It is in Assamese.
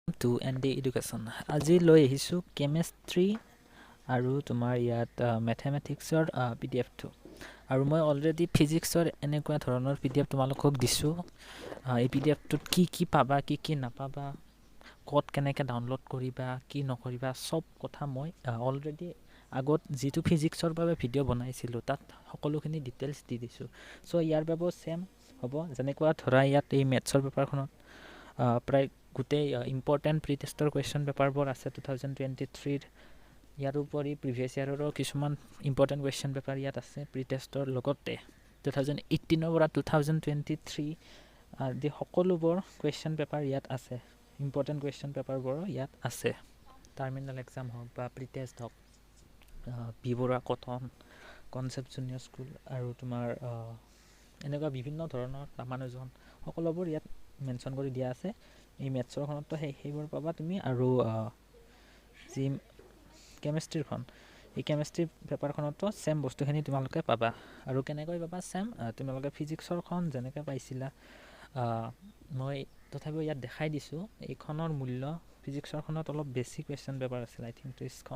টু এণ্ড ডি এডুকেশ্যন আজি লৈ আহিছোঁ কেমেষ্ট্ৰি আৰু তোমাৰ ইয়াত মেথেমেটিক্সৰ PDF টো আৰু মই অলৰেডি ফিজিক্সৰ এনেকুৱা ধৰণৰ PDF তোমালোকক দিছোঁ এই PDF টোত কি পাবা কি নাপাবা ক'ত কেনেকৈ ডাউনলোড কৰিবা কি নকৰিবা চব কথা মই অলৰেডি আগত যিটো ফিজিক্সৰ বাবে ভিডিঅ' বনাইছিলোঁ তাত সকলোখিনি ডিটেইলছ দি দিছোঁ চ' ইয়াৰ বাবেও ছেম হ'ব যেনেকুৱা ধৰা ইয়াত এই মেথছৰ পেপাৰখনত প্ৰায় গোটেই ইম্পৰ্টেণ্ট প্ৰি টেষ্টৰ কুৱেশ্যন পেপাৰবোৰ আছে 2023 ইয়াৰ উপৰি প্ৰিভিয়াছ ইয়াৰৰো কিছুমান ইম্পৰ্টেণ্ট কুৱেশ্যন পেপাৰ ইয়াত আছে প্ৰি টেষ্টৰ লগতে 2018 পৰা 2023 আদি সকলোবোৰ কুৱেশ্যন পেপাৰ ইয়াত আছে ইম্পৰ্টেণ্ট কুৱেশ্যন পেপাৰবোৰো ইয়াত আছে টাৰ্মিনেল এক্সাম হওক বা প্ৰি টেষ্ট হওক B Baruah Cotton concept junior school আৰু তোমাৰ এনেকুৱা বিভিন্ন ধৰণৰ ৰামানুজন সকলোবোৰ ইয়াত মেনশ্যন কৰি দিয়া আছে এই মেথছৰখনতো সেইবোৰ পাবা তুমি আৰু যি কেমেষ্ট্ৰিখন এই কেমেষ্ট্ৰি পেপাৰখনতো ছেম বস্তুখিনি তোমালোকে পাবা আৰু কেনেকৈ পাবা ছেম তোমালোকে ফিজিক্সৰখন যেনেকৈ পাইছিলা মই তথাপিও ইয়াত দেখাই দিছোঁ এইখনৰ মূল্য ফিজিক্সৰখনত অলপ বেছি কুৱেশ্যন পেপাৰ আছিল আই থিংক 30খন